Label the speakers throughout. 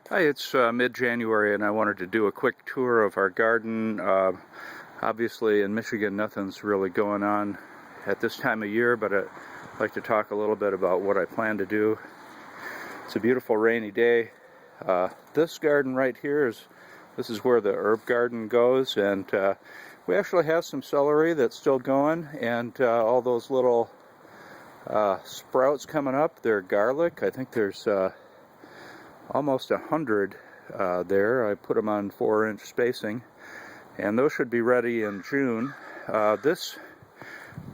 Speaker 1: Hi, it's mid-January and I wanted to do a quick tour of our garden. Obviously in Michigan nothing's really going on at this time of year, but I'd like to talk a little bit about what I plan to do. It's a beautiful rainy day. This garden right here this is where the herb garden goes, and we actually have some celery that's still going, and all those little sprouts coming up, they're garlic. I think there's almost 100 there. I put them on 4-inch spacing, and those should be ready in June. This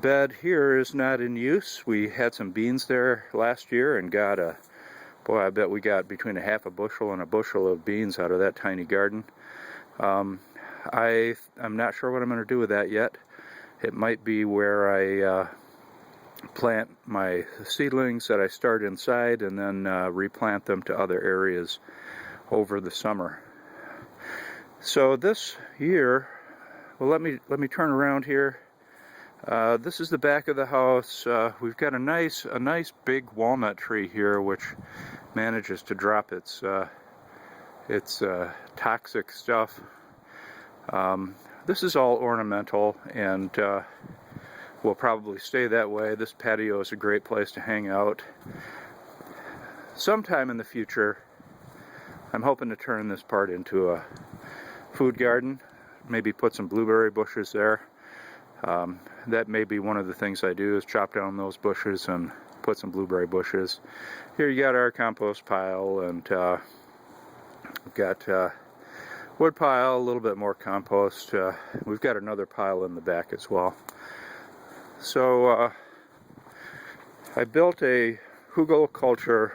Speaker 1: bed here is not in use. We had some beans there last year and got I bet we got between a half a bushel and a bushel of beans out of that tiny garden. I'm not sure what I'm going to do with that yet. It might be where I plant my seedlings that I start inside and then replant them to other areas over the summer. So this year, well, let me turn around here. This is the back of the house. We've got a nice big walnut tree here, which manages to drop its toxic stuff. This is all ornamental and will probably stay that way. This patio is a great place to hang out. Sometime in the future, I'm hoping to turn this part into a food garden, maybe put some blueberry bushes there. That may be one of the things I do, is chop down those bushes and put some blueberry bushes. Here you got our compost pile, and we've got wood pile, a little bit more compost. We've got another pile in the back as well. So I built a hugelkultur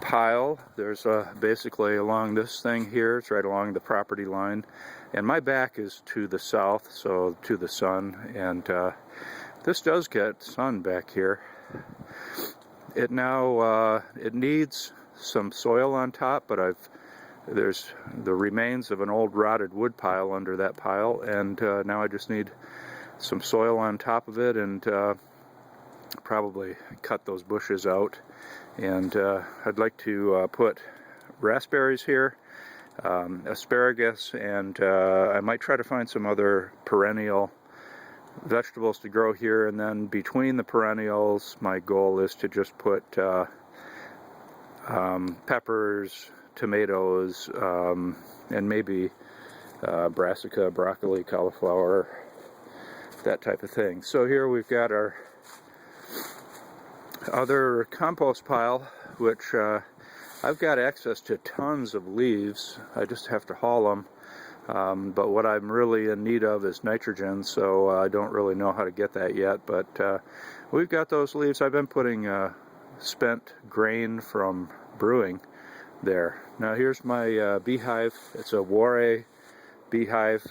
Speaker 1: pile. There's basically along this thing here, it's right along the property line, and my back is to the south, so to the sun, and this does get sun back here. It needs some soil on top, but there's the remains of an old rotted wood pile under that pile, and now I just need some soil on top of it, and probably cut those bushes out. And I'd like to put raspberries here, asparagus, and I might try to find some other perennial vegetables to grow here. And then between the perennials, my goal is to just put peppers, tomatoes, and maybe brassica, broccoli, cauliflower, that type of thing. So here we've got our other compost pile, which I've got access to tons of leaves. I just have to haul them. But what I'm really in need of is nitrogen, so I don't really know how to get that yet. But we've got those leaves. I've been putting spent grain from brewing there. Now here's my beehive. It's a Ware beehive.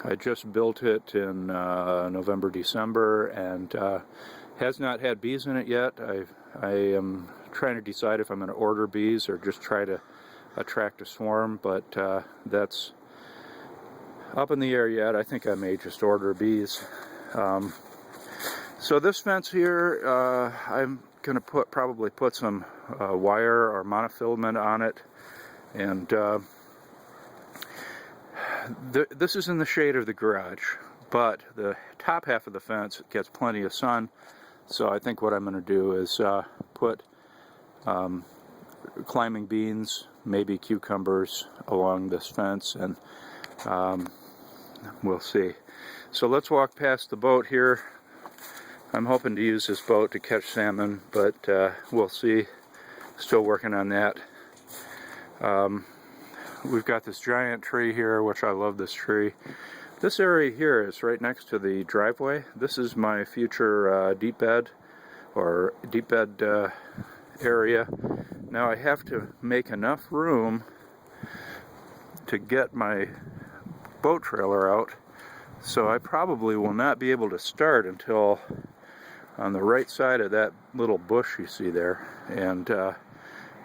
Speaker 1: I just built it in November, December, and has not had bees in it yet. I am trying to decide if I'm going to order bees or just try to attract a swarm, but that's up in the air yet. I think I may just order bees. So this fence here, I'm going to probably put some wire or monofilament on it, and this is in the shade of the garage, but the top half of the fence gets plenty of sun, so I think what I'm going to do is put climbing beans, maybe cucumbers along this fence, and we'll see. So let's walk past the boat here. I'm hoping to use this boat to catch salmon, but we'll see. Still working on that. We've got this giant tree here, which I love this tree. This area here is right next to the driveway. This is my future deep bed area. Now I have to make enough room to get my boat trailer out, so I probably will not be able to start until on the right side of that little bush you see there. And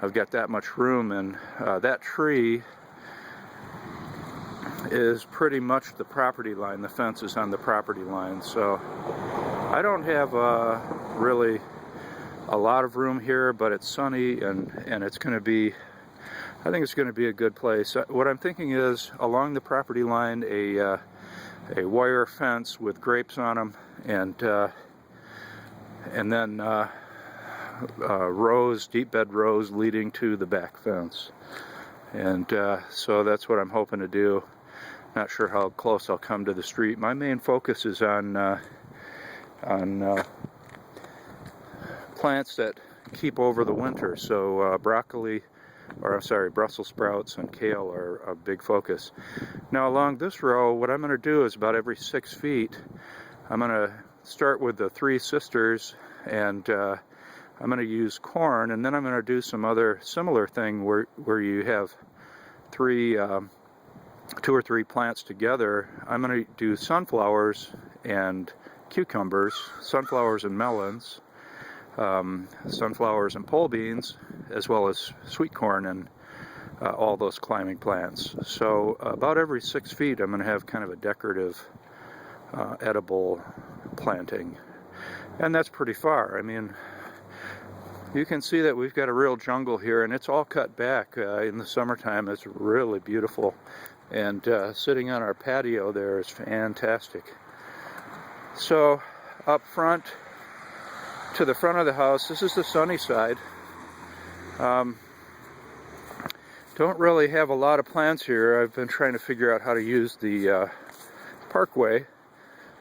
Speaker 1: I've got that much room, and that tree is pretty much the property line. The fence is on the property line, so I don't have really a lot of room here, but it's sunny, and it's going to be, I think it's going to be a good place. What I'm thinking is along the property line a wire fence with grapes on them, and then rows, deep bed rows leading to the back fence. And so that's what I'm hoping to do. Not sure how close I'll come to the street. My main focus is on plants that keep over the winter. So broccoli, or I'm sorry, Brussels sprouts and kale are a big focus. Now along this row, what I'm going to do is about every 6 feet, I'm going to start with the Three Sisters, and I'm going to use corn, and then I'm going to do some other similar thing where you have two or three plants together. I'm going to do sunflowers and cucumbers, sunflowers and melons, sunflowers and pole beans, as well as sweet corn and all those climbing plants. So about every 6 feet I'm going to have kind of a decorative edible planting. And that's pretty far. I mean, you can see that we've got a real jungle here, and it's all cut back. In the summertime it's really beautiful, and sitting on our patio there is fantastic. So up front, to the front of the house, this is the sunny side. Don't really have a lot of plants here. I've been trying to figure out how to use the parkway,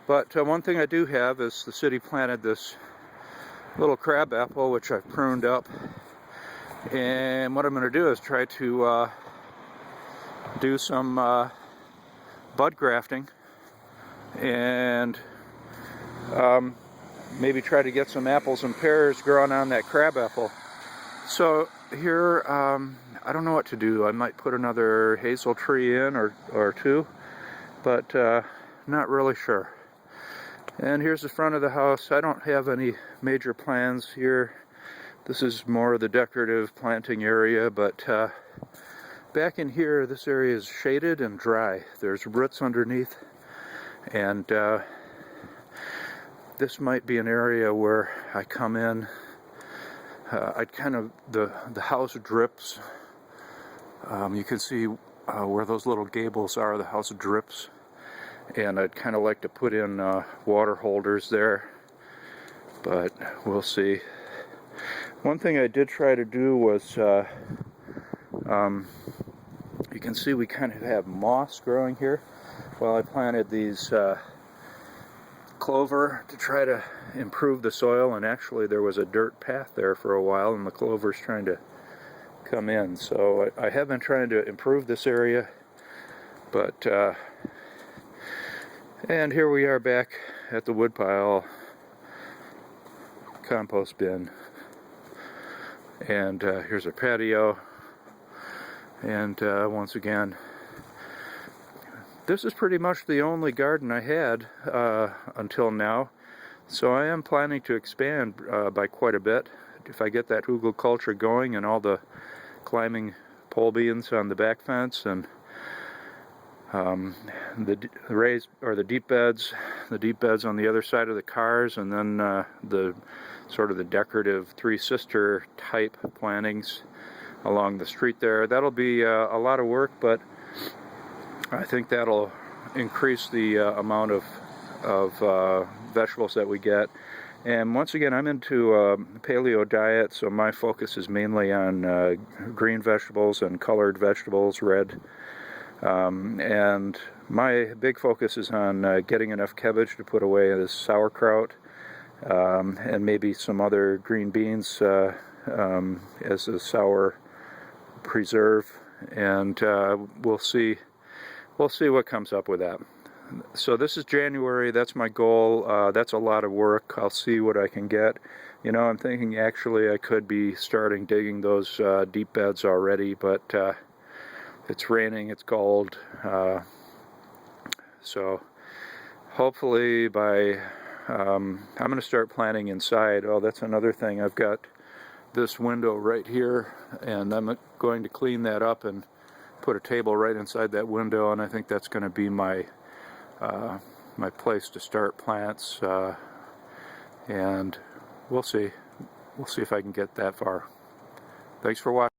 Speaker 1: but one thing I do have is the city planted this little crab apple, which I've pruned up, and what I'm going to do is try to do some bud grafting, and maybe try to get some apples and pears growing on that crab apple. So here, I don't know what to do. I might put another hazel tree in or two, but not really sure. And here's the front of the house. I don't have any major plans here. This is more of the decorative planting area, but back in here, this area is shaded and dry. There's roots underneath, and this might be an area where I come in. I'd kind of, the house drips. You can see where those little gables are, the house drips. And I'd kind of like to put in water holders there, but we'll see. One thing I did try to do was, you can see we kind of have moss growing here. Well, I planted these clover to try to improve the soil, and actually there was a dirt path there for a while, and the clover's trying to come in. So I have been trying to improve this area, but and here we are back at the woodpile compost bin, and here's our patio, and once again, this is pretty much the only garden I had until now, so I am planning to expand by quite a bit. If I get that hugelkultur going and all the climbing pole beans on the back fence, and the raised, or the deep beds on the other side of the cars, and then the sort of the decorative Three Sister type plantings along the street there. That'll be a lot of work, but I think that'll increase the amount of vegetables that we get. And once again, I'm into paleo diet, so my focus is mainly on green vegetables and colored vegetables, red. And my big focus is on getting enough cabbage to put away as sauerkraut, and maybe some other green beans as a sour preserve, and we'll see what comes up with that. So this is January. That's my goal. That's a lot of work. I'll see what I can get. You know, I'm thinking actually I could be starting digging those deep beds already, but it's raining, it's cold, so hopefully by I'm going to start planting inside. Oh, that's another thing. I've got this window right here, and I'm going to clean that up and put a table right inside that window, and I think that's going to be my my place to start plants, and we'll see. we'll see if I can get that far. Thanks for watching.